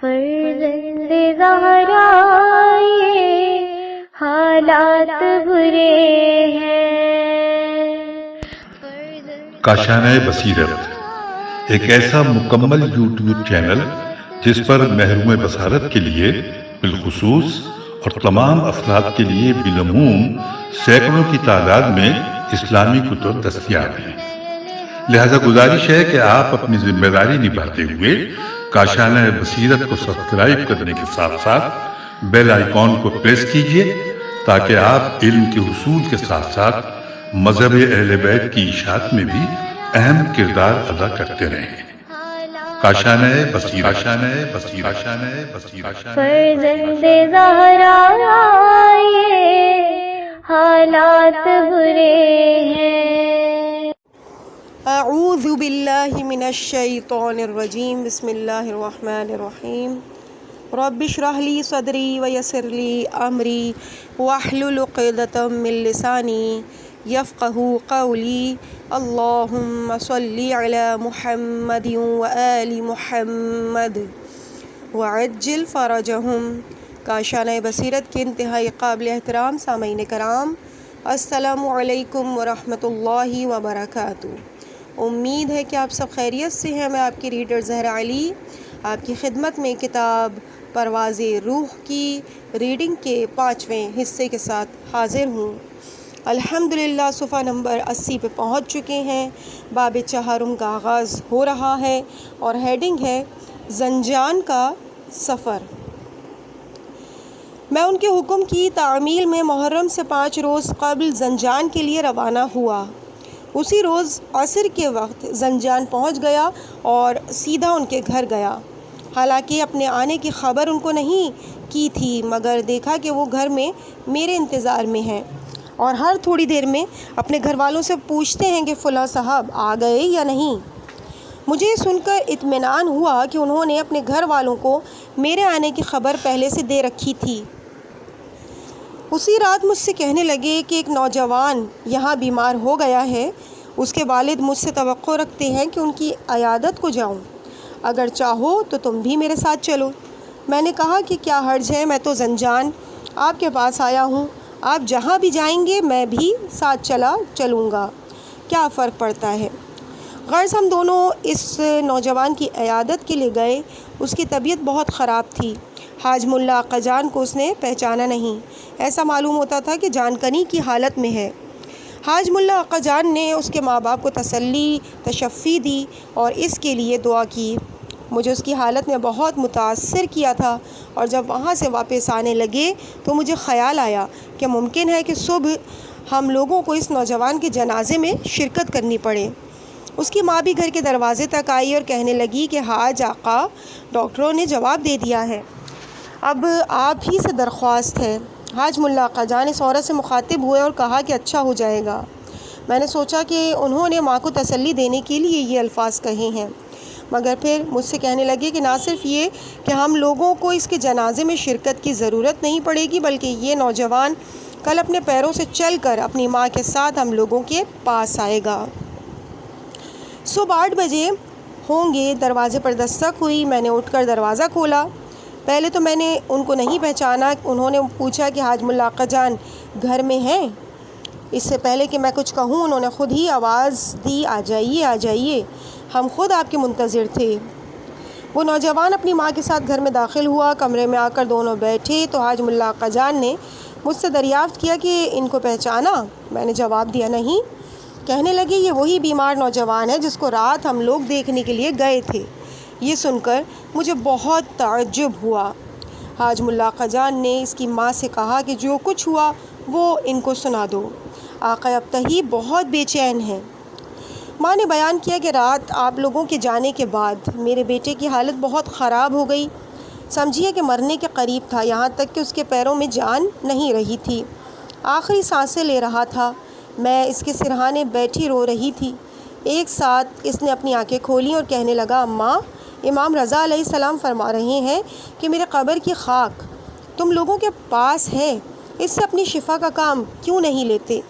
فرزند زہرا یہ حالات برے ہیں۔ کاشانہ بصیرت ایک ایسا مکمل یوٹیوب چینل جس پر محروم بصارت کے لیے بالخصوص اور تمام افراد کے لیے بالعموم سینکڑوں کی تعداد میں اسلامی کتب دستیاب ہیں۔ لہذا گزارش ہے کہ آپ اپنی ذمہ داری نبھاتے ہوئے کاشانہ بصیرت کو سبسکرائب کرنے کے ساتھ ساتھ بیل آئیکن کو پریس کیجیے تاکہ آپ علم کے حصول کے ساتھ ساتھ مذہب اہل بیت کی اشاعت میں بھی اہم کردار ادا کرتے رہیں۔ کاشانہ بصیرت۔ فرزند زہرا یہ حالات برے ہیں۔ اعوذ باللہ من الشیطان الرجیم، بسم اللہ الرحمن الرحیم۔ رب اشرح لی صدری ویسر لی امری واحلل عقدۃ من لسانی یفقہوا قولی۔ اللہم صلی علی محمد وآل محمد وعجل فرجہم۔ کاشانہ بصیرت کے انتہائی قابل احترام سامعین کرام، السلام علیکم ورحمۃ اللہ وبرکاتہ۔ امید ہے کہ آپ سب خیریت سے ہیں۔ میں آپ کی ریڈر زہرا علی آپ کی خدمت میں کتاب پرواز روح کی ریڈنگ کے 5ویں حصے کے ساتھ حاضر ہوں۔ الحمدللہ صفحہ نمبر 80 پہ پہنچ چکے ہیں۔ باب چہارم کا آغاز ہو رہا ہے اور ہیڈنگ ہے زنجان کا سفر۔ میں ان کے حکم کی تعمیل میں محرم سے 5 روز قبل زنجان کے لیے روانہ ہوا۔ اسی روز عصر کے وقت زنجان پہنچ گیا اور سیدھا ان کے گھر گیا۔ حالانکہ اپنے آنے کی خبر ان کو نہیں کی تھی، مگر دیکھا کہ وہ گھر میں میرے انتظار میں ہیں اور ہر تھوڑی دیر میں اپنے گھر والوں سے پوچھتے ہیں کہ فلاں صاحب آ گئے یا نہیں۔ مجھے یہ سن کر اطمینان ہوا کہ انہوں نے اپنے گھر والوں کو میرے آنے کی خبر پہلے سے دے رکھی تھی۔ اسی رات مجھ سے کہنے لگے کہ ایک نوجوان یہاں بیمار ہو گیا ہے، اس کے والد مجھ سے توقع رکھتے ہیں کہ ان کی عیادت کو جاؤں، اگر چاہو تو تم بھی میرے ساتھ چلو۔ میں نے کہا کہ کیا حرج ہے، میں تو زنجان آپ کے پاس آیا ہوں، آپ جہاں بھی جائیں گے میں بھی ساتھ چلوں گا، کیا فرق پڑتا ہے۔ غرض ہم دونوں اس نوجوان کی عیادت کے لیے گئے۔ اس کی طبیعت بہت خراب تھی۔ حاج ملا آقا جان کو اس نے پہچانا نہیں، ایسا معلوم ہوتا تھا کہ جان کنی کی حالت میں ہے۔ حاج ملا آقا جان نے اس کے ماں باپ کو تسلی تشفی دی اور اس کے لیے دعا کی۔ مجھے اس کی حالت نے بہت متاثر کیا تھا اور جب وہاں سے واپس آنے لگے تو مجھے خیال آیا کہ ممکن ہے کہ صبح ہم لوگوں کو اس نوجوان کے جنازے میں شرکت کرنی پڑے۔ اس کی ماں بھی گھر کے دروازے تک آئی اور کہنے لگی کہ حاج آقا، ڈاکٹروں نے جواب دے دیا ہے، اب آپ ہی سے درخواست ہے۔ حاج ملا آقا جان اس عورت سے مخاطب ہوئے اور کہا کہ اچھا ہو جائے گا۔ میں نے سوچا کہ انہوں نے ماں کو تسلی دینے کے لیے یہ الفاظ کہے ہیں، مگر پھر مجھ سے کہنے لگے کہ نہ صرف یہ کہ ہم لوگوں کو اس کے جنازے میں شرکت کی ضرورت نہیں پڑے گی، بلکہ یہ نوجوان کل اپنے پیروں سے چل کر اپنی ماں کے ساتھ ہم لوگوں کے پاس آئے گا۔ صبح 8 بجے ہوں گے، دروازے پر دستک ہوئی۔ میں نے اٹھ کر دروازہ کھولا۔ پہلے تو میں نے ان کو نہیں پہچانا۔ انہوں نے پوچھا کہ حاج ملا آقا جان گھر میں ہیں؟ اس سے پہلے کہ میں کچھ کہوں انہوں نے خود ہی آواز دی، آ جائیے آ جائیے، ہم خود آپ کے منتظر تھے۔ وہ نوجوان اپنی ماں کے ساتھ گھر میں داخل ہوا۔ کمرے میں آ کر دونوں بیٹھے تو حاج ملا آقا جان نے مجھ سے دریافت کیا کہ ان کو پہچانا؟ میں نے جواب دیا نہیں۔ کہنے لگے یہ وہی بیمار نوجوان ہے جس کو رات ہم لوگ دیکھنے کے لیے گئے تھے۔ یہ سن کر مجھے بہت تعجب ہوا۔ حاج ملا آقا جان نے اس کی ماں سے کہا کہ جو کچھ ہوا وہ ان کو سنا دو، آقا ابتہی بہت بے چین ہیں۔ ماں نے بیان کیا کہ رات آپ لوگوں کے جانے کے بعد میرے بیٹے کی حالت بہت خراب ہو گئی، سمجھیے کہ مرنے کے قریب تھا، یہاں تک کہ اس کے پیروں میں جان نہیں رہی تھی، آخری سانسیں لے رہا تھا۔ میں اس کے سرہانے بیٹھی رو رہی تھی۔ ایک ساتھ اس نے اپنی آنکھیں کھولیں اور کہنے لگا، اماں، امام رضا علیہ السلام فرما رہے ہیں کہ میرے قبر کی خاک تم لوگوں کے پاس ہے، اس سے اپنی شفا کا کام کیوں نہیں لیتے؟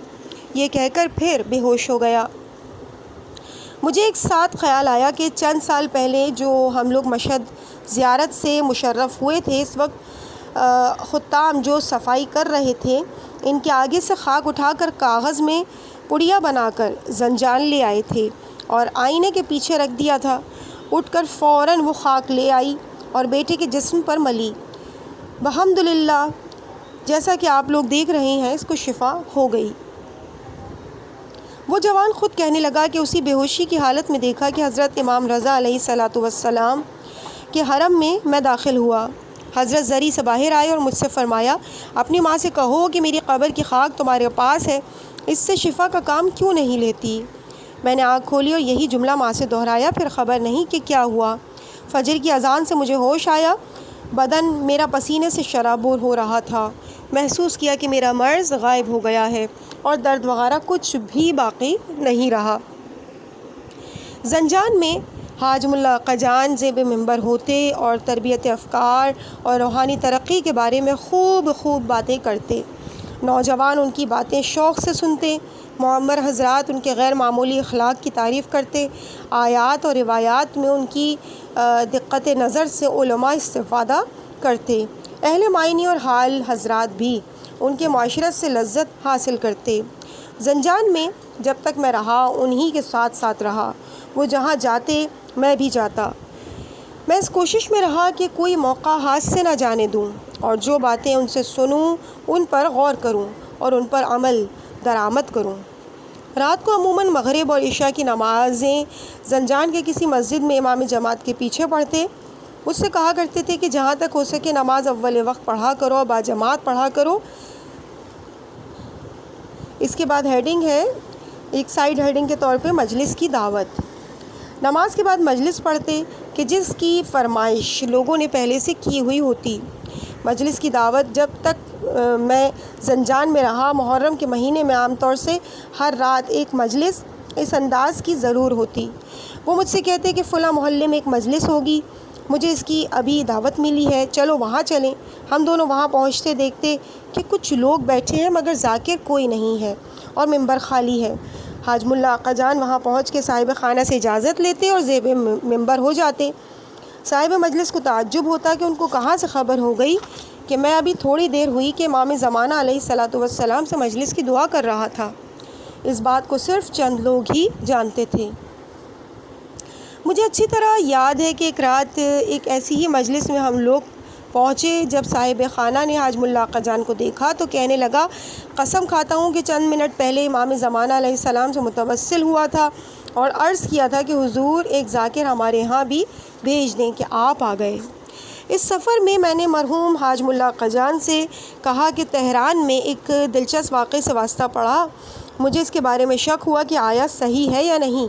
یہ کہہ کر پھر بے ہوش ہو گیا۔ مجھے ایک ساتھ خیال آیا کہ چند سال پہلے جو ہم لوگ مشہد زیارت سے مشرف ہوئے تھے، اس وقت خطام جو صفائی کر رہے تھے ان کے آگے سے خاک اٹھا کر کاغذ میں پڑیا بنا کر زنجان لے آئے تھے اور آئینے کے پیچھے رکھ دیا تھا۔ اٹھ کر فوراً وہ خاک لے آئی اور بیٹے کے جسم پر ملی۔ الحمدللہ، جیسا کہ آپ لوگ دیکھ رہے ہیں، اس کو شفا ہو گئی۔ وہ جوان خود کہنے لگا کہ اسی بے ہوشی کی حالت میں دیکھا کہ حضرت امام رضا علیہ الصلاۃ والسلام کے حرم میں میں داخل ہوا۔ حضرت زری سے باہر آئے اور مجھ سے فرمایا، اپنی ماں سے کہو کہ میری قبر کی خاک تمہارے پاس ہے، اس سے شفا کا کام کیوں نہیں لیتی؟ میں نے آنکھ کھولی اور یہی جملہ ماں سے دہرایا، پھر خبر نہیں کہ کیا ہوا۔ فجر کی اذان سے مجھے ہوش آیا، بدن میرا پسینے سے شرابور ہو رہا تھا۔ محسوس کیا کہ میرا مرض غائب ہو گیا ہے اور درد وغیرہ کچھ بھی باقی نہیں رہا۔ زنجان میں حاج ملا آقا جان زیب منبر ہوتے اور تربیت افکار اور روحانی ترقی کے بارے میں خوب باتیں کرتے۔ نوجوان ان کی باتیں شوق سے سنتے۔ معمر حضرات ان کے غیر معمولی اخلاق کی تعریف کرتے۔ آیات اور روایات میں ان کی دقت نظر سے علماء استفادہ کرتے۔ اہل معنی اور حال حضرات بھی ان کے معاشرت سے لذت حاصل کرتے۔ زنجان میں جب تک میں رہا انہی کے ساتھ رہا، وہ جہاں جاتے میں بھی جاتا۔ میں اس کوشش میں رہا کہ کوئی موقع ہاتھ سے نہ جانے دوں اور جو باتیں ان سے سنوں ان پر غور کروں اور ان پر عمل درآمد کروں۔ رات کو عموماً مغرب اور عشاء کی نمازیں زنجان کے کسی مسجد میں امام جماعت کے پیچھے پڑھتے۔ مجھ سے کہا کرتے تھے کہ جہاں تک ہو سکے نماز اول وقت پڑھا کرو، با جماعت پڑھا کرو۔ اس کے بعد ہیڈنگ ہے، ایک سائیڈ ہیڈنگ کے طور پہ مجلس کی دعوت۔ نماز کے بعد مجلس پڑھتے کہ جس کی فرمائش لوگوں نے پہلے سے کی ہوئی ہوتی۔ مجلس کی دعوت جب تک میں زنجان میں رہا، محرم کے مہینے میں عام طور سے ہر رات ایک مجلس اس انداز کی ضرور ہوتی۔ وہ مجھ سے کہتے کہ فلاں محلے میں ایک مجلس ہوگی، مجھے اس کی ابھی دعوت ملی ہے، چلو وہاں چلیں۔ ہم دونوں وہاں پہنچتے، دیکھتے کہ کچھ لوگ بیٹھے ہیں مگر ذاکر کوئی نہیں ہے اور منبر خالی ہے۔ حاج ملا آقا جان وہاں پہنچ کے صاحب خانہ سے اجازت لیتے اور زیب منبر ہو جاتے۔ صاحب مجلس کو تعجب ہوتا کہ ان کو کہاں سے خبر ہو گئی کہ میں ابھی تھوڑی دیر ہوئی کہ امام زمانہ علیہ الصلاۃ والسلام سے مجلس کی دعا کر رہا تھا۔ اس بات کو صرف چند لوگ ہی جانتے تھے۔ مجھے اچھی طرح یاد ہے کہ ایک رات ایک ایسی ہی مجلس میں ہم لوگ پہنچے۔ جب صاحب خانہ نے حاج ملا آقا جان کو دیکھا تو کہنے لگا، قسم کھاتا ہوں کہ چند منٹ پہلے امام زمانہ علیہ السلام سے متوسل ہوا تھا اور عرض کیا تھا کہ حضور ایک ذاکر ہمارے ہاں بھی بھیج دیں کہ آپ آ گئے۔ اس سفر میں نے مرحوم حاج ملا آقا جان سے کہا کہ تہران میں ایک دلچسپ واقعے سے واسطہ پڑا، مجھے اس کے بارے میں شک ہوا کہ آیا صحیح ہے یا نہیں،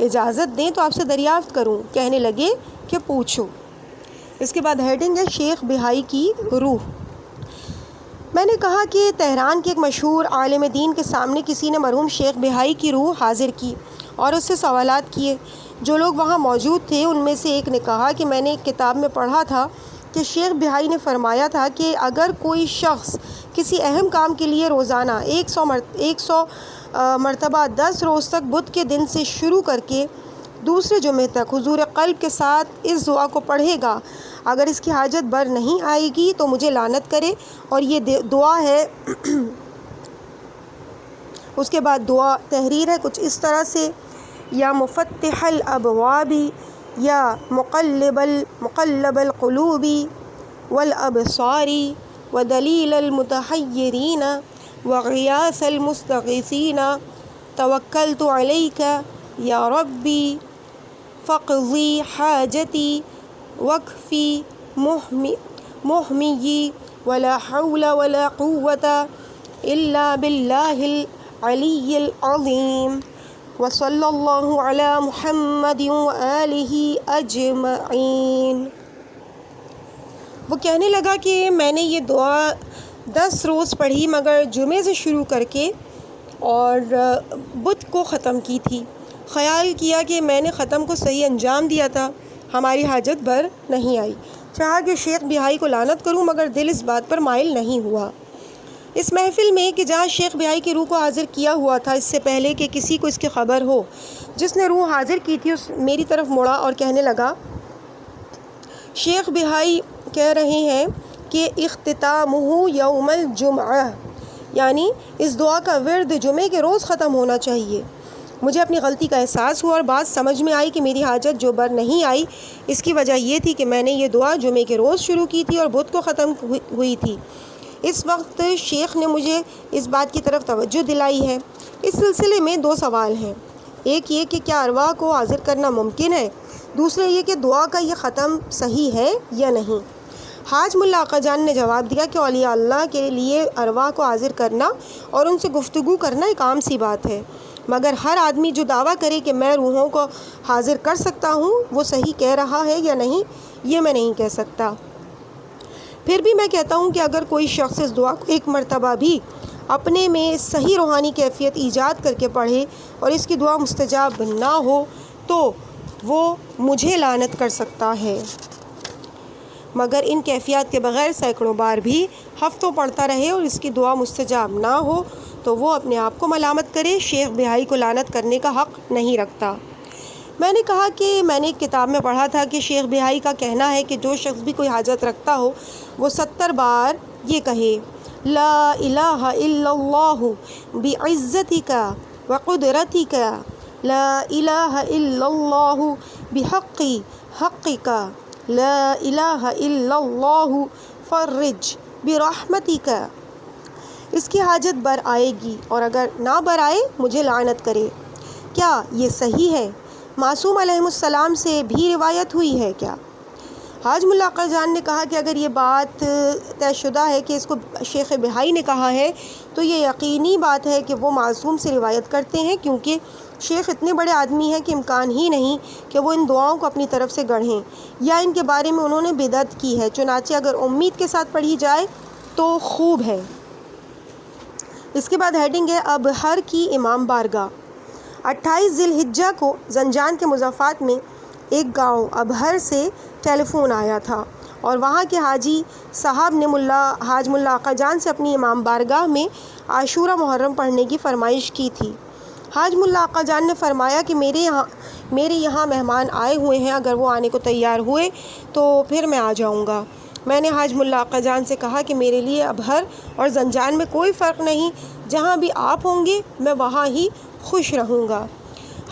اجازت دیں تو آپ سے دریافت کروں۔ کہنے لگے کہ پوچھو۔ اس کے بعد ہیڈنگ ہے، شیخ بہائی کی روح۔ میں نے کہا کہ تہران کے ایک مشہور عالم دین کے سامنے کسی نے مرحوم شیخ بہائی کی روح حاضر کی اور اس سے سوالات کیے۔ جو لوگ وہاں موجود تھے ان میں سے ایک نے کہا کہ میں نے ایک کتاب میں پڑھا تھا کہ شیخ بہائی نے فرمایا تھا کہ اگر کوئی شخص کسی اہم کام کے لیے روزانہ 100 مرتبہ 10 روز تک بدھ کے دن سے شروع کر کے دوسرے جمعے تک حضور قلب کے ساتھ اس دعا کو پڑھے گا، اگر اس کی حاجت بر نہیں آئے گی تو مجھے لعنت کرے۔ اور یہ دعا ہے۔ اس کے بعد دعا تحریر ہے کچھ اس طرح سے، یا مفتح الابواب یا مقلب القلوب والابصار ودلیل المتحیرین وغیاث المستغیثین، توکلت علیک یا ربی فاقضی حاجتی وکفی محمی ولا حول ولا قوة الا باللہ العلی العظیم وصلی اللہ علی محمد وآلہ اجمعین۔ وہ کہنے لگا کہ میں نے یہ دعا 10 روز پڑھی مگر جمعے سے شروع کر کے اور بدھ کو ختم کی تھی۔ خیال کیا کہ میں نے ختم کو صحیح انجام دیا تھا، ہماری حاجت بر نہیں آئی۔ چاہا کہ شیخ بہائی کو لعنت کروں مگر دل اس بات پر مائل نہیں ہوا۔ اس محفل میں کہ جہاں شیخ بہائی کی روح کو حاضر کیا ہوا تھا، اس سے پہلے کہ کسی کو اس کی خبر ہو، جس نے روح حاضر کی تھی اس میری طرف مڑا اور کہنے لگا، شیخ بہائی کہہ رہے ہیں کہ اختتامہ یوم الجمعہ، یعنی اس دعا کا ورد جمعے کے روز ختم ہونا چاہیے۔ مجھے اپنی غلطی کا احساس ہوا اور بات سمجھ میں آئی کہ میری حاجت جو بر نہیں آئی، اس کی وجہ یہ تھی کہ میں نے یہ دعا جمعے کے روز شروع کی تھی اور بدھ کو ختم ہوئی تھی۔ اس وقت شیخ نے مجھے اس بات کی طرف توجہ دلائی ہے۔ اس سلسلے میں 2 سوال ہیں، ایک یہ کہ کیا ارواح کو حاضر کرنا ممکن ہے، دوسرا یہ کہ دعا کا یہ ختم صحیح ہے یا نہیں۔ حاج ملا آقا جان نے جواب دیا کہ اولیاء اللہ کے لیے ارواح کو حاضر کرنا اور ان سے گفتگو کرنا ایک عام سی بات ہے، مگر ہر آدمی جو دعویٰ کرے کہ میں روحوں کو حاضر کر سکتا ہوں، وہ صحیح کہہ رہا ہے یا نہیں، یہ میں نہیں کہہ سکتا۔ پھر بھی میں کہتا ہوں کہ اگر کوئی شخص اس دعا کو ایک مرتبہ بھی اپنے میں صحیح روحانی کیفیت ایجاد کر کے پڑھے اور اس کی دعا مستجاب نہ ہو تو وہ مجھے لعنت کر سکتا ہے، مگر ان کیفیات کے بغیر سینکڑوں بار بھی ہفتوں پڑھتا رہے اور اس کی دعا مستجاب نہ ہو تو وہ اپنے آپ کو ملامت کرے، شیخ بہائی کو لعنت کرنے کا حق نہیں رکھتا۔ میں نے کہا کہ میں نے ایک کتاب میں پڑھا تھا کہ شیخ بہائی کا کہنا ہے کہ جو شخص بھی کوئی حاجت رکھتا ہو وہ 70 بار یہ کہے، لا الہ الا اللہ بعزتک وقدرتک، لا الہ الا اللہ بحق حقک، لا الہ الا اللہ فرج برحمتک۔ اس کی حاجت بر آئے گی اور اگر نہ بر آئے مجھے لعنت کرے۔ کیا یہ صحیح ہے؟ معصوم علیہ السلام سے بھی روایت ہوئی ہے کیا؟ حاج ملا آقا جان نے کہا کہ اگر یہ بات طے شدہ ہے کہ اس کو شیخ بہائی نے کہا ہے تو یہ یقینی بات ہے کہ وہ معصوم سے روایت کرتے ہیں، کیونکہ شیخ اتنے بڑے آدمی ہیں کہ امکان ہی نہیں کہ وہ ان دعاؤں کو اپنی طرف سے گڑھیں یا ان کے بارے میں انہوں نے بدعت کی ہے، چنانچہ اگر امید کے ساتھ پڑھی جائے تو خوب ہے۔ اس کے بعد ہیڈنگ ہے ابہر کی امام بارگاہ۔ 28 ذی الحجہ کو زنجان کے مضافات میں ایک گاؤں ابہر سے ٹیلی فون آیا تھا اور وہاں کے حاجی صاحب نے حاج ملا آقا جان سے اپنی امام بارگاہ میں عاشورہ محرم پڑھنے کی فرمائش کی تھی۔ حاج ملا آقا جان نے فرمایا کہ میرے یہاں مہمان آئے ہوئے ہیں، اگر وہ آنے کو تیار ہوئے تو پھر میں آ جاؤں گا۔ میں نے حاج ملا آقا جان سے کہا کہ میرے لیے ابہر اور زنجان میں کوئی فرق نہیں، جہاں بھی آپ ہوں گے میں وہاں ہی خوش رہوں گا۔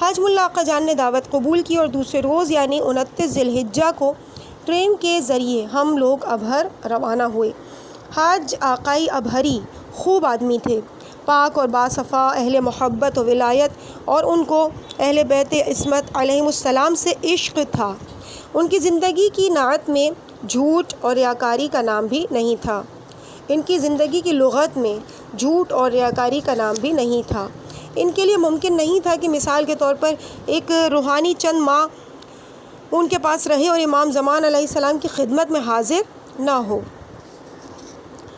حاج ملا آقا جان نے دعوت قبول کی اور دوسرے روز یعنی 29 ذی الحجہ کو ٹرین کے ذریعے ہم لوگ ابہر روانہ ہوئے۔ حاج آقائی ابہری خوب آدمی تھے، پاک اور باصفا، اہل محبت و ولایت، اور ان کو اہل بیت عصمت علیہ السلام سے عشق تھا۔ ان کی زندگی کی نعت میں جھوٹ اور ریاکاری کا نام بھی نہیں تھا۔ ان کی زندگی کی لغت میں جھوٹ اور ریاکاری کا نام بھی نہیں تھا۔ ان کے لیے ممکن نہیں تھا کہ مثال کے طور پر ایک روحانی چند ماہ ان کے پاس رہے اور امام زمان علیہ السلام کی خدمت میں حاضر نہ ہو۔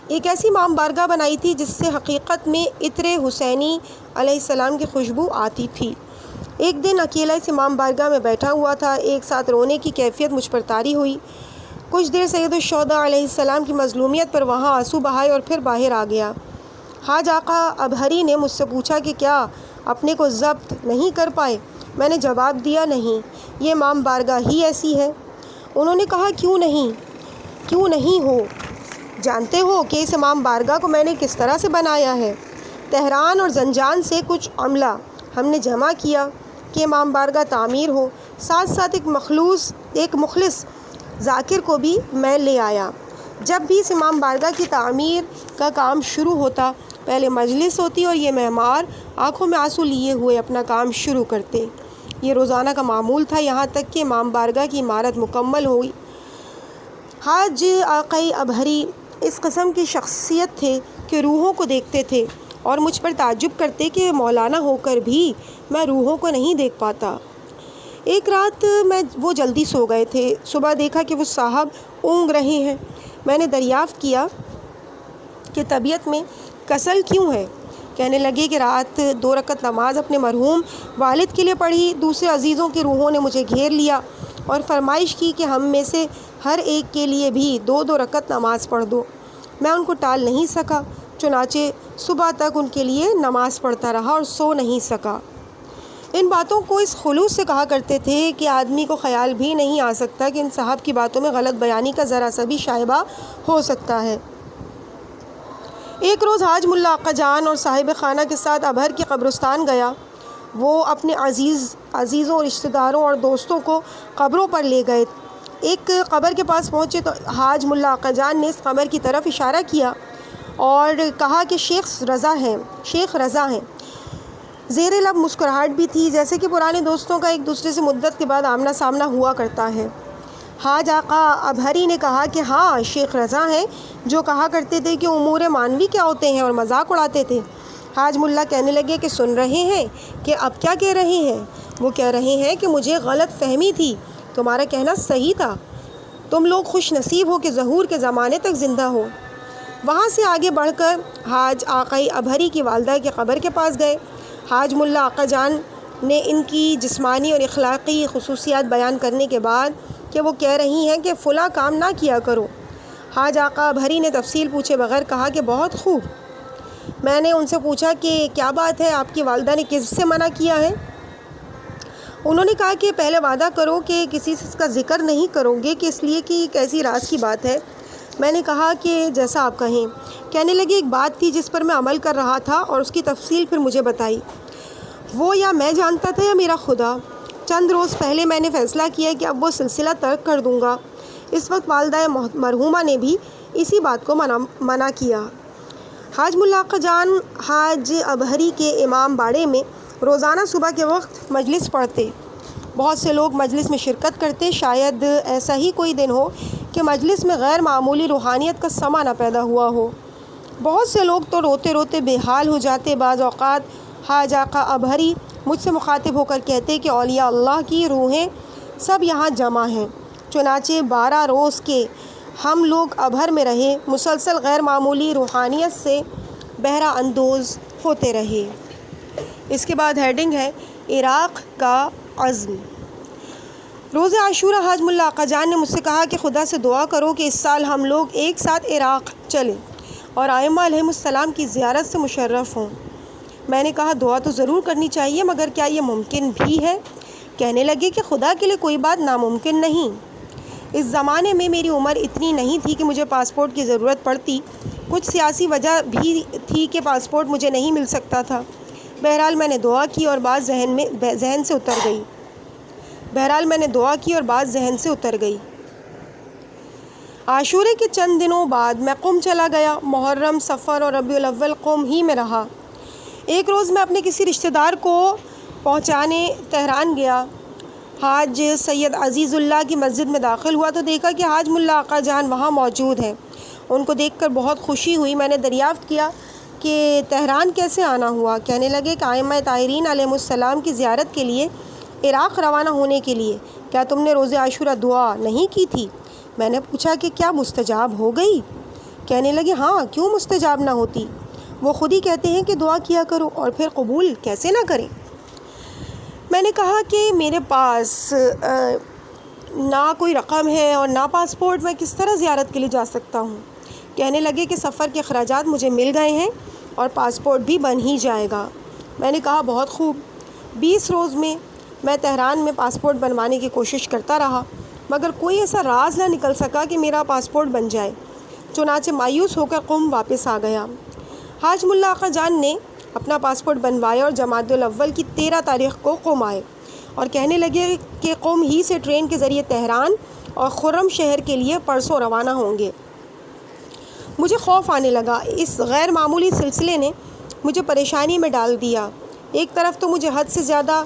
ایک ایسی امام بارگاہ بنائی تھی جس سے حقیقت میں عطر حسینی علیہ السلام کی خوشبو آتی تھی۔ ایک دن اکیلا اس امام بارگاہ میں بیٹھا ہوا تھا، ایک ساتھ رونے کی کیفیت مجھ پر طاری ہوئی۔ کچھ دیر سید الشہداء علیہ السلام کی مظلومیت پر وہاں آنسو بہائے اور پھر باہر آ گیا۔ حاج آقا ابہری نے مجھ سے پوچھا کہ کیا اپنے کو ضبط نہیں کر پائے؟ میں نے جواب دیا نہیں، یہ امام بارگاہ ہی ایسی ہے۔ انہوں نے کہا کیوں نہیں ہو؟ جانتے ہو کہ اس امام بارگاہ کو میں نے کس طرح سے بنایا ہے؟ تہران اور زنجان سے کچھ عملہ ہم نے جمع کیا کہ امام بارگاہ تعمیر ہو، ساتھ ساتھ ایک مخلص ذاکر کو بھی میں لے آیا۔ جب بھی اس امام بارگاہ کی تعمیر کا کام شروع ہوتا، پہلے مجلس ہوتی اور یہ معمار آنکھوں میں آنسو لیے ہوئے اپنا کام شروع کرتے۔ یہ روزانہ کا معمول تھا، یہاں تک کہ امام بارگاہ کی عمارت مکمل ہوئی۔ حاج آقائی ابہری اس قسم کی شخصیت تھے کہ روحوں کو دیکھتے تھے اور مجھ پر تعجب کرتے کہ مولانا ہو کر بھی میں روحوں کو نہیں دیکھ پاتا۔ ایک رات وہ جلدی سو گئے تھے، صبح دیکھا کہ وہ صاحب اونگ رہے ہیں۔ میں نے دریافت کیا کہ طبیعت میں کسل کیوں ہے؟ کہنے لگے کہ رات 2 رکعت نماز اپنے مرحوم والد کے لیے پڑھی، دوسرے عزیزوں کی روحوں نے مجھے گھیر لیا اور فرمائش کی کہ ہم میں سے ہر ایک کے لیے بھی 2 رکعت نماز پڑھ دو۔ میں ان کو ٹال نہیں سکا، چنانچہ صبح تک ان کے لیے نماز پڑھتا رہا اور سو نہیں سکا۔ ان باتوں کو اس خلوص سے کہا کرتے تھے کہ آدمی کو خیال بھی نہیں آ سکتا کہ ان صاحب کی باتوں میں غلط بیانی کا ذرا سا بھی شائبہ ہو سکتا ہے۔ ایک روز حاج ملا آقا جان اور صاحب خانہ کے ساتھ ابہر کے قبرستان گیا۔ وہ اپنے عزیزوں رشتہ داروں اور دوستوں کو قبروں پر لے گئے۔ ایک قبر کے پاس پہنچے تو حاج ملا آقا جان نے اس قبر کی طرف اشارہ کیا اور کہا کہ شیخ رضا ہیں۔ زیر لب مسکراہٹ بھی تھی، جیسے کہ پرانے دوستوں کا ایک دوسرے سے مدت کے بعد آمنا سامنا ہوا کرتا ہے۔ حاج آقا ابہری نے کہا کہ ہاں شیخ رضا ہیں، جو کہا کرتے تھے کہ امور معنوی کیا ہوتے ہیں، اور مذاق اڑاتے تھے۔ حاج ملا کہنے لگے کہ سن رہے ہیں کہ اب کیا کہہ رہے ہیں؟ وہ کہہ رہے ہیں کہ مجھے غلط فہمی تھی، تمہارا کہنا صحیح تھا، تم لوگ خوش نصیب ہو کہ ظہور کے زمانے تک زندہ ہو۔ وہاں سے آگے بڑھ کر حاج آقائی ابہری کی والدہ کی قبر کے پاس گئے۔ حاج ملا آقا جان نے ان کی جسمانی اور اخلاقی خصوصیات بیان کرنے کے بعد کہ وہ کہہ رہی ہیں کہ فلاں کام نہ کیا کرو، حاج آقا ابہری نے تفصیل پوچھے بغیر کہا کہ بہت خوب۔ میں نے ان سے پوچھا کہ کیا بات ہے، آپ کی والدہ نے کس سے منع کیا ہے؟ انہوں نے کہا کہ پہلے وعدہ کرو کہ کسی سے اس کا ذکر نہیں کرو گے، کہ اس لیے کہ یہ کیسی راز کی بات ہے۔ میں نے کہا کہ جیسا آپ کہیں۔ کہنے لگے ایک بات تھی جس پر میں عمل کر رہا تھا اور اس کی تفصیل پھر مجھے بتائی، وہ یا میں جانتا تھا یا میرا خدا۔ چند روز پہلے میں نے فیصلہ کیا کہ اب وہ سلسلہ ترک کر دوں گا۔ اس وقت والدہ مرحومہ نے بھی اسی بات کو منع کیا۔ حاج ملا آقا جان حاج ابہری کے امام باڑے میں روزانہ صبح کے وقت مجلس پڑھتے۔ بہت سے لوگ مجلس میں شرکت کرتے۔ شاید ایسا ہی کوئی دن ہو کہ مجلس میں غیر معمولی روحانیت کا سماں نہ پیدا ہوا ہو۔ بہت سے لوگ تو روتے روتے بے حال ہو جاتے۔ بعض اوقات حاج آقا ابہری مجھ سے مخاطب ہو کر کہتے کہ اولیاء اللہ کی روحیں سب یہاں جمع ہیں۔ چنانچہ 12 روز کے ہم لوگ ابہر میں رہے، مسلسل غیر معمولی روحانیت سے بہرہ اندوز ہوتے رہے۔ اس کے بعد ہیڈنگ ہے عراق کا عزم۔ روز عاشورہ حاج ملا آقا جان نے مجھ سے کہا کہ خدا سے دعا کرو کہ اس سال ہم لوگ ایک ساتھ عراق چلیں اور ائمہ علیہم السلام کی زیارت سے مشرف ہوں۔ میں نے کہا دعا تو ضرور کرنی چاہیے، مگر کیا یہ ممکن بھی ہے؟ کہنے لگے کہ خدا کے لیے کوئی بات ناممکن نہیں۔ اس زمانے میں میری عمر اتنی نہیں تھی کہ مجھے پاسپورٹ کی ضرورت پڑتی۔ کچھ سیاسی وجہ بھی تھی کہ پاسپورٹ مجھے نہیں مل سکتا تھا۔ بہرحال میں نے دعا کی اور بات ذہن سے اتر گئی۔ عاشورے کے چند دنوں بعد میں قم چلا گیا۔ محرم، صفر اور ربیع الاول قم ہی میں رہا۔ ایک روز میں اپنے کسی رشتہ دار کو پہنچانے تہران گیا۔ حاج سید عزیز اللہ کی مسجد میں داخل ہوا تو دیکھا کہ حاج ملا آقا جان وہاں موجود ہیں۔ ان کو دیکھ کر بہت خوشی ہوئی۔ میں نے دریافت کیا کہ تہران کیسے آنا ہوا؟ کہنے لگے کہ ائمہ طاہرین علیہم السلام کی زیارت کے لیے عراق روانہ ہونے کے لیے۔ کیا تم نے روز عاشورہ دعا نہیں کی تھی؟ میں نے پوچھا کہ کیا مستجاب ہو گئی؟ کہنے لگے ہاں، کیوں مستجاب نہ ہوتی؟ وہ خود ہی کہتے ہیں کہ دعا کیا کرو اور پھر قبول کیسے نہ کریں؟ میں نے کہا کہ میرے پاس نہ کوئی رقم ہے اور نہ پاسپورٹ، میں کس طرح زیارت کے لیے جا سکتا ہوں؟ کہنے لگے کہ سفر کے اخراجات مجھے مل گئے ہیں اور پاسپورٹ بھی بن ہی جائے گا۔ میں نے کہا بہت خوب۔ 20 روز میں تہران میں پاسپورٹ بنوانے کی کوشش کرتا رہا، مگر کوئی ایسا راز نہ نکل سکا کہ میرا پاسپورٹ بن جائے۔ چنانچہ مایوس ہو کر قم واپس آ گیا۔ حاج ملا آقا جان نے اپنا پاسپورٹ بنوایا اور جمادی الاول کی 13 تاریخ کو قم آئے اور کہنے لگے کہ قم ہی سے ٹرین کے ذریعے تہران اور خرم شہر کے لیے پرسوں روانہ ہوں گے۔ مجھے خوف آنے لگا۔ اس غیر معمولی سلسلے نے مجھے پریشانی میں ڈال دیا۔ ایک طرف تو مجھے حد سے زیادہ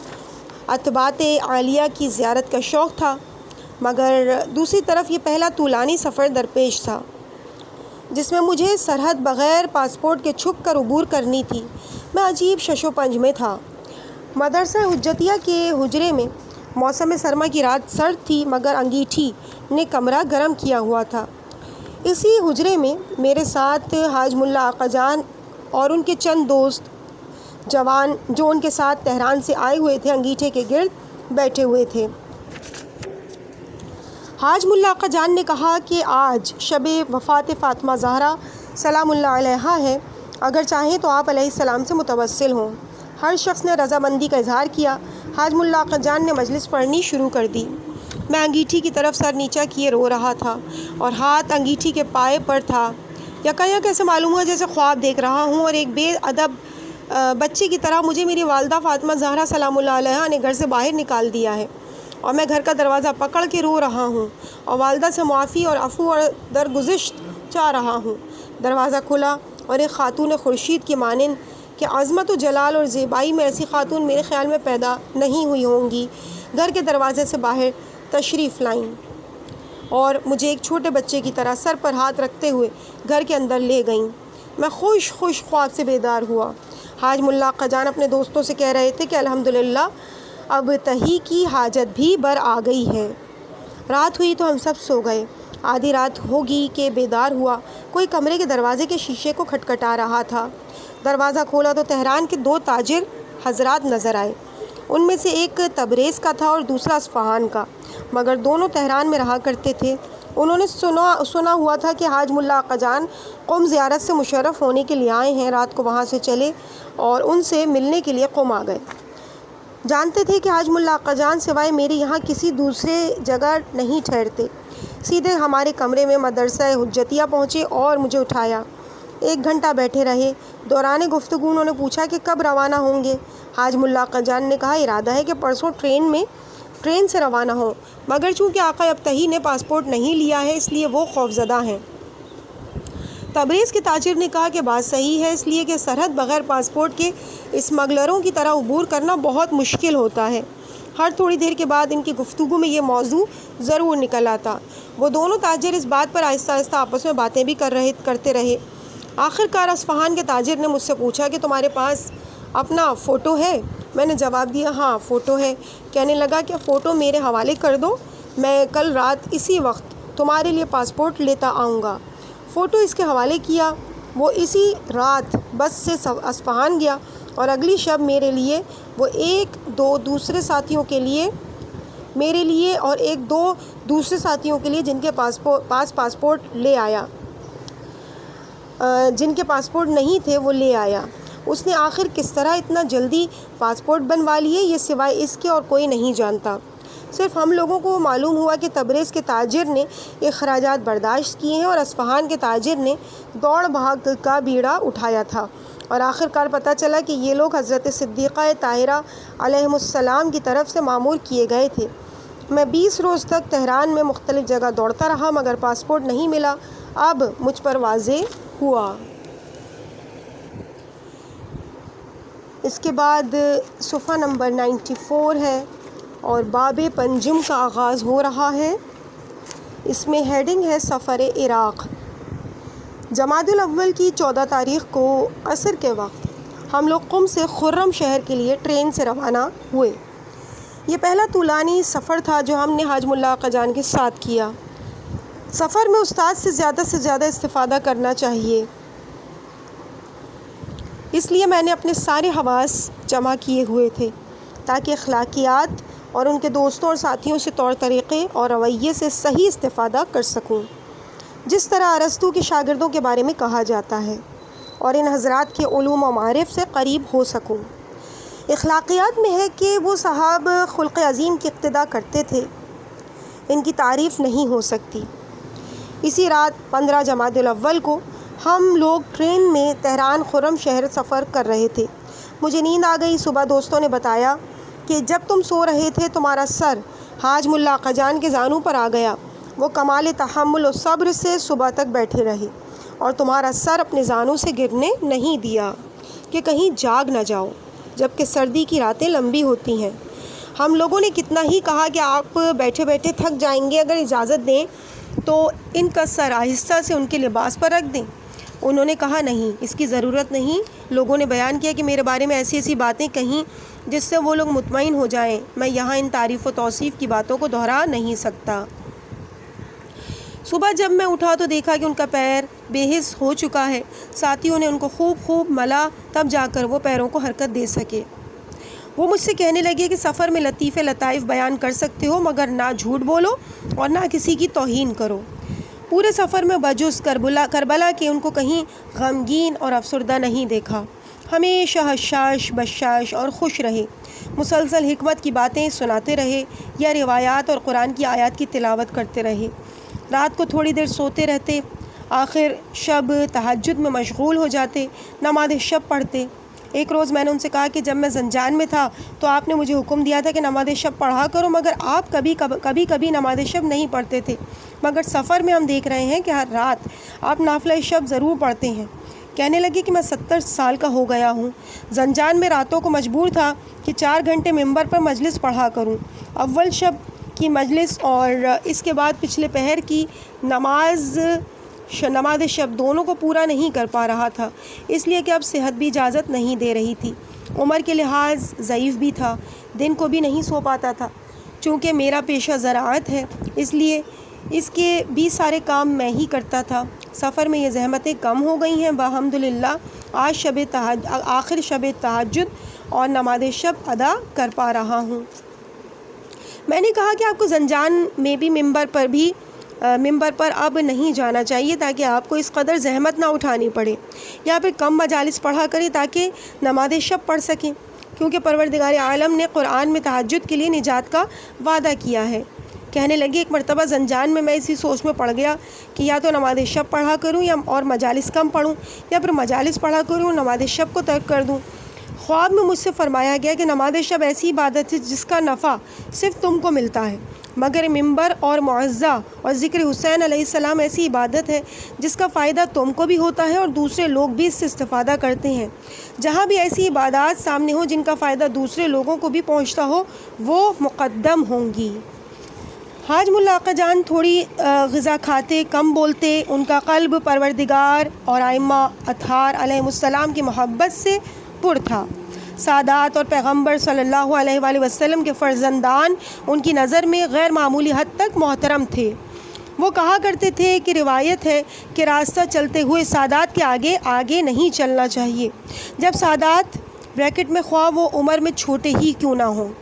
اتباعت عالیہ کی زیارت کا شوق تھا، مگر دوسری طرف یہ پہلا طولانی سفر درپیش تھا جس میں مجھے سرحد بغیر پاسپورٹ کے چھپ کر عبور کرنی تھی۔ میں عجیب شش و پنج میں تھا۔ مدرسہ حجتیہ کے حجرے میں موسم سرما کی رات سرد تھی، مگر انگیٹھی نے کمرہ گرم کیا ہوا تھا۔ اسی حجرے میں میرے ساتھ حاج ملا آقا جان اور ان کے چند دوست جوان جو ان کے ساتھ تہران سے آئے ہوئے تھے انگیٹھے کے گرد بیٹھے ہوئے تھے۔ حاج ملا آقا جان نے کہا کہ آج شب وفات فاطمہ زہرا سلام اللہ علیہا ہے۔ اگر چاہیں تو آپ علیہ السلام سے متوسل ہوں۔ ہر شخص نے رضامندی کا اظہار کیا۔ حاج ملا آقا جان نے مجلس پڑھنی شروع کر دی۔ میں انگیٹھی کی طرف سر نیچا کیے رو رہا تھا اور ہاتھ انگیٹھی کے پائے پر تھا۔ یکایک ایسے معلوم ہوا جیسے خواب دیکھ رہا ہوں اور ایک بے ادب بچے کی طرح مجھے میری والدہ فاطمہ زہرا سلام اللہ علیہا نے گھر سے باہر نکال دیا ہے اور میں گھر کا دروازہ پکڑ کے رو رہا ہوں اور والدہ سے معافی اور عفو اور درگزشت چاہ رہا ہوں۔ دروازہ کھلا اور ایک خاتون خورشید کی مانند کہ عظمت و جلال اور زیبائی میں ایسی خاتون میرے خیال میں پیدا نہیں ہوئی ہوں گی، گھر کے دروازے سے باہر تشریف لائیں اور مجھے ایک چھوٹے بچے کی طرح سر پر ہاتھ رکھتے ہوئے گھر کے اندر لے گئیں۔ میں خوش خواب سے بیدار ہوا۔ حاج ملا آقا جان اپنے دوستوں سے کہہ رہے تھے کہ الحمدللہ اب تہی کی حاجت بھی بر آ گئی ہے۔ رات ہوئی تو ہم سب سو گئے۔ آدھی رات ہوگی کہ بیدار ہوا، کوئی کمرے کے دروازے کے شیشے کو کھٹکھٹا رہا تھا۔ دروازہ کھولا تو تہران کے 2 تاجر حضرات نظر آئے۔ ان میں سے ایک تبریز کا تھا اور دوسرا اصفہان کا، مگر دونوں تہران میں رہا کرتے تھے۔ انہوں نے سنا ہوا تھا کہ حاج ملا آقا جان قم زیارت سے مشرف ہونے کے لیے آئے ہیں۔ رات کو وہاں سے چلے اور ان سے ملنے کے لیے قم آ گئے۔ جانتے تھے کہ حاج ملا آقا جان سوائے میرے یہاں کسی دوسرے جگہ نہیں ٹھہرتے۔ سیدھے ہمارے کمرے میں مدرسہ حجتیہ پہنچے اور مجھے اٹھایا۔ 1 گھنٹہ بیٹھے رہے۔ دوران گفتگو انہوں نے پوچھا کہ کب روانہ ہوں گے۔ حاج ملا آقا جان نے کہا ارادہ ہے کہ پرسوں ٹرین سے روانہ ہوں، مگر چونکہ آقا ابتہی نے پاسپورٹ نہیں لیا ہے اس لیے وہ خوفزدہ ہیں۔ تبریز کے تاجر نے کہا کہ بات صحیح ہے، اس لیے کہ سرحد بغیر پاسپورٹ کے اسمگلروں کی طرح عبور کرنا بہت مشکل ہوتا ہے۔ ہر تھوڑی دیر کے بعد ان کی گفتگو میں یہ موضوع ضرور نکل آتا۔ وہ دونوں تاجر اس بات پر آہستہ آہستہ آپس میں باتیں بھی کرتے رہے۔ آخر کار اصفہان کے تاجر نے مجھ سے پوچھا کہ تمہارے پاس اپنا فوٹو ہے؟ میں نے جواب دیا ہاں فوٹو ہے۔ کہنے لگا کہ فوٹو میرے حوالے کر دو، میں کل رات اسی وقت تمہارے لیے پاسپورٹ لیتا آؤں گا۔ فوٹو اس کے حوالے کیا۔ وہ اسی رات بس سے اصفہان گیا اور اگلی شب میرے لیے وہ 1-2 دوسرے ساتھیوں کے لیے میرے لیے اور 1-2 دوسرے ساتھیوں کے لیے جن کے پاس پاسپورٹ لے آیا، جن کے پاسپورٹ نہیں تھے وہ لے آیا۔ اس نے آخر کس طرح اتنا جلدی پاسپورٹ بنوا لیے یہ سوائے اس کے اور کوئی نہیں جانتا۔ صرف ہم لوگوں کو معلوم ہوا کہ تبریز کے تاجر نے اخراجات برداشت کیے ہیں اور اصفہان کے تاجر نے دوڑ بھاگ کا بیڑا اٹھایا تھا، اور آخر کار پتہ چلا کہ یہ لوگ حضرت صدیقہ طاہرہ علیہم السلام کی طرف سے مامور کیے گئے تھے۔ میں 20 روز تک تہران میں مختلف جگہ دوڑتا رہا مگر پاسپورٹ نہیں ملا۔ اب مجھ پر واضح ہوا۔ اس کے بعد صفحہ نمبر 94 ہے اور باب پنجم کا آغاز ہو رہا ہے۔ اس میں ہیڈنگ ہے سفر عراق۔ جمادی الاول کی 14 تاریخ کو عصر کے وقت ہم لوگ قم سے خرم شہر کے لیے ٹرین سے روانہ ہوئے۔ یہ پہلا طولانی سفر تھا جو ہم نے حاج ملا آقا جان کے ساتھ کیا۔ سفر میں استاد سے زیادہ استفادہ کرنا چاہیے، اس لیے میں نے اپنے سارے حواس جمع کیے ہوئے تھے تاکہ اخلاقیات اور ان کے دوستوں اور ساتھیوں سے طور طریقے اور رویے سے صحیح استفادہ کر سکوں، جس طرح ارسطو کے شاگردوں کے بارے میں کہا جاتا ہے، اور ان حضرات کے علوم و معارف سے قریب ہو سکوں۔ اخلاقیات میں ہے کہ وہ صاحب خلق عظیم کی اقتدا کرتے تھے، ان کی تعریف نہیں ہو سکتی۔ اسی رات 15 جمادی الاول کو ہم لوگ ٹرین میں تہران خرم شہر سفر کر رہے تھے۔ مجھے نیند آ گئی۔ صبح دوستوں نے بتایا کہ جب تم سو رہے تھے تمہارا سر حاج ملا آقا جان کے زانوں پر آ گیا۔ وہ کمال تحمل و صبر سے صبح تک بیٹھے رہے اور تمہارا سر اپنے زانوں سے گرنے نہیں دیا کہ کہیں جاگ نہ جاؤ، جبکہ سردی کی راتیں لمبی ہوتی ہیں۔ ہم لوگوں نے کتنا ہی کہا کہ آپ بیٹھے بیٹھے تھک جائیں گے، اگر اجازت دیں تو ان کا سر آہستہ سے ان کے لباس پر رکھ دیں۔ انہوں نے کہا نہیں، اس کی ضرورت نہیں۔ لوگوں نے بیان کیا کہ میرے بارے میں ایسی باتیں کہیں جس سے وہ لوگ مطمئن ہو جائیں، میں یہاں ان تعریف و توصیف کی باتوں کو دہرا نہیں سکتا۔ صبح جب میں اٹھا تو دیکھا کہ ان کا پیر بے حس ہو چکا ہے۔ ساتھیوں نے ان کو خوب ملا، تب جا کر وہ پیروں کو حرکت دے سکے۔ وہ مجھ سے کہنے لگے کہ سفر میں لطیفے لطائف بیان کر سکتے ہو مگر نہ جھوٹ بولو اور نہ کسی کی توہین کرو۔ پورے سفر میں بجز کربلا کے ان کو کہیں غمگین اور افسردہ نہیں دیکھا۔ ہمیشہ حشاش بشاش اور خوش رہے، مسلسل حکمت کی باتیں سناتے رہے یا روایات اور قرآن کی آیات کی تلاوت کرتے رہے۔ رات کو تھوڑی دیر سوتے رہتے، آخر شب تہجد میں مشغول ہو جاتے، نماز شب پڑھتے۔ ایک روز میں نے ان سے کہا کہ جب میں زنجان میں تھا تو آپ نے مجھے حکم دیا تھا کہ نماز شب پڑھا کرو، مگر آپ کبھی نماز شب نہیں پڑھتے تھے، مگر سفر میں ہم دیکھ رہے ہیں کہ ہر رات آپ نافلہ شب ضرور پڑھتے ہیں۔ کہنے لگے کہ میں 70 سال کا ہو گیا ہوں، زنجان میں راتوں کو مجبور تھا کہ 4 گھنٹے ممبر پر مجلس پڑھا کروں، اول شب کی مجلس اور اس کے بعد پچھلے پہر کی نماز شب دونوں کو پورا نہیں کر پا رہا تھا، اس لیے کہ اب صحت بھی اجازت نہیں دے رہی تھی، عمر کے لحاظ ضعیف بھی تھا، دن کو بھی نہیں سو پاتا تھا۔ چونکہ میرا پیشہ زراعت ہے اس لیے اس کے بھی سارے کام میں ہی کرتا تھا۔ سفر میں یہ زحمتیں کم ہو گئی ہیں الحمدللہ، آج آخر شب تہجد اور نماز شب ادا کر پا رہا ہوں۔ میں نے کہا کہ آپ کو زنجان میں بھی ممبر پر اب نہیں جانا چاہیے تاکہ آپ کو اس قدر زحمت نہ اٹھانی پڑے، یا پھر کم مجالس پڑھا کریں تاکہ نماز شب پڑھ سکیں، کیونکہ پروردگار عالم نے قرآن میں تہجد کے لیے نجات کا وعدہ کیا ہے۔ کہنے لگے ایک مرتبہ زنجان میں اسی سوچ میں پڑ گیا کہ یا تو نماز شب پڑھا کروں اور مجالس کم پڑھوں، یا پھر مجالس پڑھا کروں نماز شب کو ترک کر دوں۔ خواب میں مجھ سے فرمایا گیا کہ نماز شب ایسی عبادت ہے جس کا نفع صرف تم کو ملتا ہے، مگر ممبر اور معزہ اور ذکر حسین علیہ السلام ایسی عبادت ہے جس کا فائدہ تم کو بھی ہوتا ہے اور دوسرے لوگ بھی اس سے استفادہ کرتے ہیں۔ جہاں بھی ایسی عبادات سامنے ہو جن کا فائدہ دوسرے لوگوں کو بھی پہنچتا ہو وہ مقدم ہوں گی۔ حاج ملا آقا جان تھوڑی غذا کھاتے، کم بولتے، ان کا قلب پروردگار اور ائمہ اطہار علیہ السلام کی محبت سے پر تھا۔ سادات اور پیغمبر صلی اللہ علیہ وآلہ وسلم کے فرزندان ان کی نظر میں غیر معمولی حد تک محترم تھے۔ وہ کہا کرتے تھے کہ روایت ہے کہ راستہ چلتے ہوئے سادات کے آگے نہیں چلنا چاہیے، جب سادات بریکٹ میں خواہ وہ عمر میں چھوٹے ہی کیوں نہ ہوں۔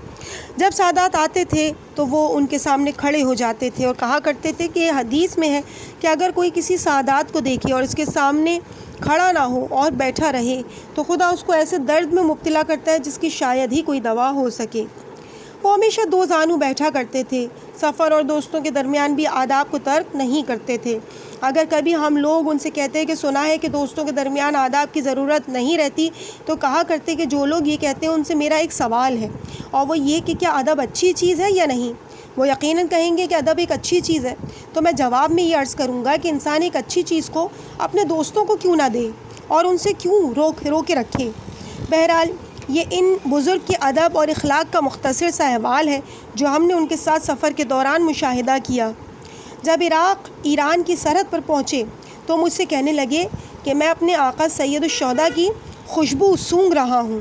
جب سادات آتے تھے تو وہ ان کے سامنے کھڑے ہو جاتے تھے اور کہا کرتے تھے کہ یہ حدیث میں ہے کہ اگر کوئی کسی سادات کو دیکھے اور اس کے سامنے کھڑا نہ ہو اور بیٹھا رہے تو خدا اس کو ایسے درد میں مبتلا کرتا ہے جس کی شاید ہی کوئی دوا ہو سکے۔ وہ ہمیشہ دو زانو بیٹھا کرتے تھے، سفر اور دوستوں کے درمیان بھی آداب کو ترک نہیں کرتے تھے۔ اگر کبھی ہم لوگ ان سے کہتے کہ سنا ہے کہ دوستوں کے درمیان آداب کی ضرورت نہیں رہتی، تو کہا کرتے کہ جو لوگ یہ کہتے ہیں ان سے میرا ایک سوال ہے، اور وہ یہ کہ کیا ادب اچھی چیز ہے یا نہیں؟ وہ یقیناً کہیں گے کہ ادب ایک اچھی چیز ہے، تو میں جواب میں یہ عرض کروں گا کہ انسان ایک اچھی چیز کو اپنے دوستوں کو کیوں نہ دے اور ان سے کیوں روکے رکھے۔ بہرحال یہ ان بزرگ کے ادب اور اخلاق کا مختصر سا احوال ہے جو ہم نے ان کے ساتھ سفر کے دوران مشاہدہ کیا۔ جب ایران کی سرحد پر پہنچے تو مجھ سے کہنے لگے کہ میں اپنے آقا سید الشہداء کی خوشبو سونگھ رہا ہوں۔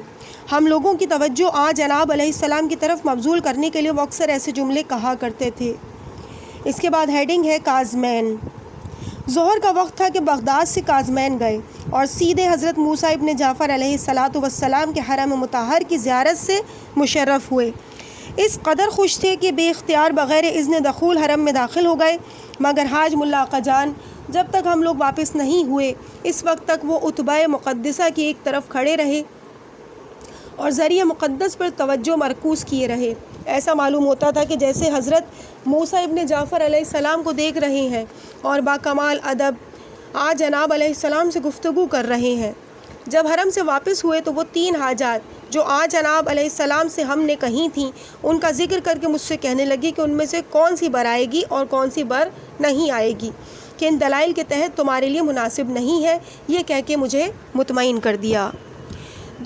ہم لوگوں کی توجہ جناب علیہ السلام کی طرف مبذول کرنے کے لیے وہ اکثر ایسے جملے کہا کرتے تھے۔ اس کے بعد ہیڈنگ ہے کاظمین۔ ظہر کا وقت تھا کہ بغداد سے کاظمین گئے اور سیدھے حضرت موسیٰ ابن جعفر علیہ السلام کے حرم مطہر کی زیارت سے مشرف ہوئے۔ اس قدر خوش تھے کہ بے اختیار بغیر اذن دخول حرم میں داخل ہو گئے، مگر حاج ملا آقا جان جب تک ہم لوگ واپس نہیں ہوئے اس وقت تک وہ عتبہ مقدسہ کی ایک طرف کھڑے رہے اور ذریعہ مقدس پر توجہ مرکوز کیے رہے۔ ایسا معلوم ہوتا تھا کہ جیسے حضرت موسیٰ ابن جعفر علیہ السلام کو دیکھ رہے ہیں اور باکمال ادب جناب علیہ السلام سے گفتگو کر رہے ہیں۔ جب حرم سے واپس ہوئے تو وہ 3 حاجات جو جناب علیہ السلام سے ہم نے کہی تھیں ان کا ذکر کر کے مجھ سے کہنے لگی کہ ان میں سے کون سی بر آئے گی اور کون سی بر نہیں آئے گی، کہ ان دلائل کے تحت تمہارے لیے مناسب نہیں ہے، یہ کہہ کے مجھے مطمئن کر دیا۔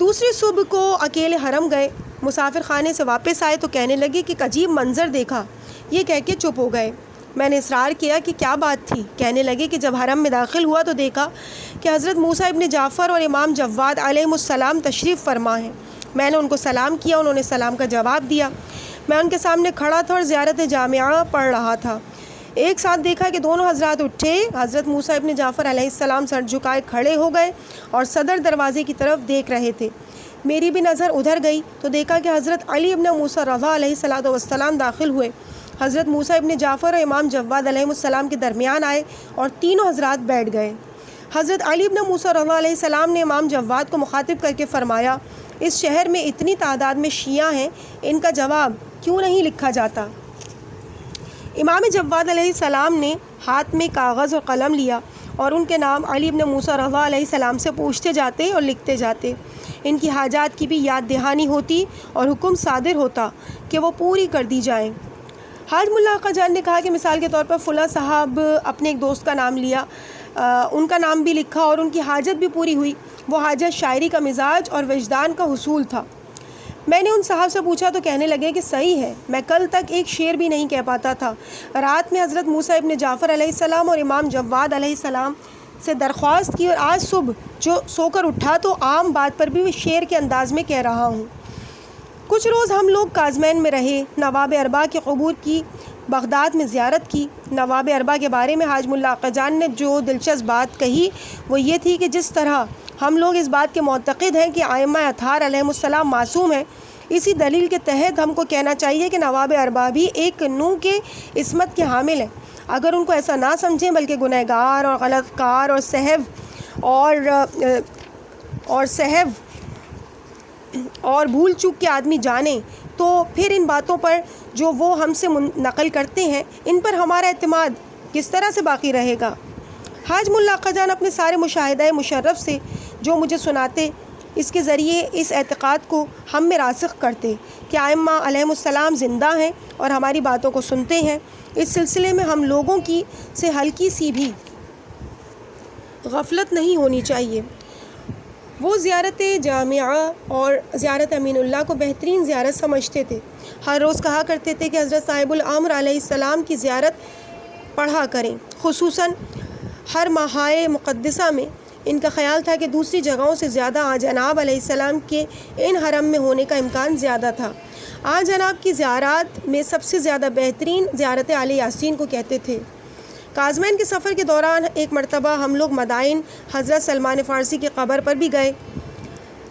دوسری صبح کو اکیلے حرم گئے، مسافر خانے سے واپس آئے تو کہنے لگے کہ ایک عجیب منظر دیکھا، یہ کہہ کے چپ ہو گئے۔ میں نے اصرار کیا کہ کیا بات تھی؟ کہنے لگے کہ جب حرم میں داخل ہوا تو دیکھا کہ حضرت موسیٰ ابن جعفر اور امام جواد علیہ السلام تشریف فرما ہیں۔ میں نے ان کو سلام کیا، انہوں نے سلام کا جواب دیا۔ میں ان کے سامنے کھڑا تھا اور زیارت جامعہ پڑھ رہا تھا۔ ایک ساتھ دیکھا کہ دونوں حضرات اٹھے، حضرت موسیٰ ابن جعفر علیہ السلام سر جھکائے کھڑے ہو گئے اور صدر دروازے کی طرف دیکھ رہے تھے۔ میری بھی نظر ادھر گئی تو دیکھا کہ حضرت علی ابن موسیٰ رضا علیہ السلام داخل ہوئے۔ حضرت موسیٰ ابن جعفر اور امام جواد علیہ السلام کے درمیان آئے اور تینوں حضرات بیٹھ گئے۔ حضرت علی ابن موسیٰ رضی اللہ علیہ السلام نے امام جواد کو مخاطب کر کے فرمایا، اس شہر میں اتنی تعداد میں شیعہ ہیں، ان کا جواب کیوں نہیں لکھا جاتا؟ امام جواد علیہ السلام نے ہاتھ میں کاغذ اور قلم لیا اور ان کے نام علی ابن موسیٰ رضی اللہ علیہ السلام سے پوچھتے جاتے اور لکھتے جاتے۔ ان کی حاجات کی بھی یاد دہانی ہوتی اور حکم صادر ہوتا کہ وہ پوری کر دی جائیں۔ حاج ملا آقا جان نے کہا کہ مثال کے طور پر فلاں صاحب اپنے ایک دوست کا نام لیا، ان کا نام بھی لکھا اور ان کی حاجت بھی پوری ہوئی۔ وہ حاجت شاعری کا مزاج اور وجدان کا حصول تھا۔ میں نے ان صاحب سے پوچھا تو کہنے لگے کہ صحیح ہے، میں کل تک ایک شعر بھی نہیں کہہ پاتا تھا۔ رات میں حضرت موسیٰ ابن جعفر علیہ السلام اور امام جواد علیہ السلام سے درخواست کی اور آج صبح جو سو کر اٹھا تو عام بات پر بھی شعر کے انداز میں کہہ رہا ہوں۔ کچھ روز ہم لوگ کاظمین میں رہے، نواب اربا کے قبور کی بغداد میں زیارت کی۔ نواب اربا کے بارے میں حاج ملا آقا جان نے جو دلچسپ بات کہی وہ یہ تھی کہ جس طرح ہم لوگ اس بات کے معتقد ہیں کہ ائمہ اطہار علیہم السلام معصوم ہیں، اسی دلیل کے تحت ہم کو کہنا چاہیے کہ نواب اربا بھی ایک نوح کے عصمت کے حامل ہیں۔ اگر ان کو ایسا نہ سمجھیں بلکہ گنہگار اور غلط کار اور سہو اور بھول چوک کے آدمی جانیں، تو پھر ان باتوں پر جو وہ ہم سے نقل کرتے ہیں ان پر ہمارا اعتماد کس طرح سے باقی رہے گا؟ حاج ملا آقا جان اپنے سارے مشاہدہ مشرف سے جو مجھے سناتے، اس کے ذریعے اس اعتقاد کو ہم میں راسخ کرتے کہ ائمہ علیہم السلام زندہ ہیں اور ہماری باتوں کو سنتے ہیں۔ اس سلسلے میں ہم لوگوں کی سے ہلکی سی بھی غفلت نہیں ہونی چاہیے۔ وہ زیارت جامعہ اور زیارت امین اللہ کو بہترین زیارت سمجھتے تھے۔ ہر روز کہا کرتے تھے کہ حضرت صاحب الامر علیہ السلام کی زیارت پڑھا کریں، خصوصاً ہر ماہائے مقدسہ میں۔ ان کا خیال تھا کہ دوسری جگہوں سے زیادہ آن جناب علیہ السلام کے ان حرم میں ہونے کا امکان زیادہ تھا۔ آن جناب کی زیارات میں سب سے زیادہ بہترین زیارت علی یاسین کو کہتے تھے۔ کاظمین کے سفر کے دوران ایک مرتبہ ہم لوگ مدائن حضرت سلمان فارسی کی قبر پر بھی گئے۔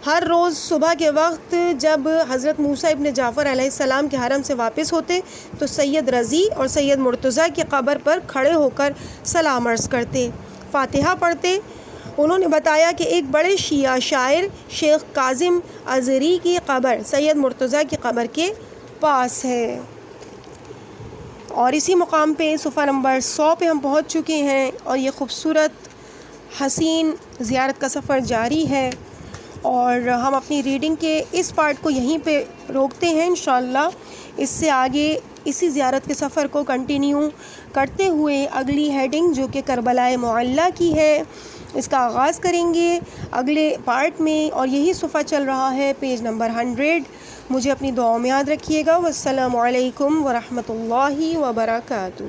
ہر روز صبح کے وقت جب حضرت موسیٰ ابن جعفر علیہ السلام کے حرم سے واپس ہوتے تو سید رضی اور سید مرتضیٰ کی قبر پر کھڑے ہو کر سلام عرض کرتے، فاتحہ پڑھتے۔ انہوں نے بتایا کہ ایک بڑے شیعہ شاعر شیخ کاظم ازہری کی قبر سید مرتضیٰ کی قبر کے پاس ہے۔ اور اسی مقام پہ صفحہ نمبر 100 پہ ہم پہنچ چکے ہیں اور یہ خوبصورت حسین زیارت کا سفر جاری ہے، اور ہم اپنی ریڈنگ کے اس پارٹ کو یہیں پہ روکتے ہیں۔ انشاءاللہ اس سے آگے اسی زیارت کے سفر کو کنٹینیو کرتے ہوئے اگلی ہیڈنگ جو کہ کربلا معلیٰ کی ہے، اس کا آغاز کریں گے اگلے پارٹ میں، اور یہی صفحہ چل رہا ہے پیج نمبر 100۔ مجھے اپنی دعاؤں میں یاد رکھیے گا۔ والسلام علیکم ورحمۃ اللہ وبرکاتہ۔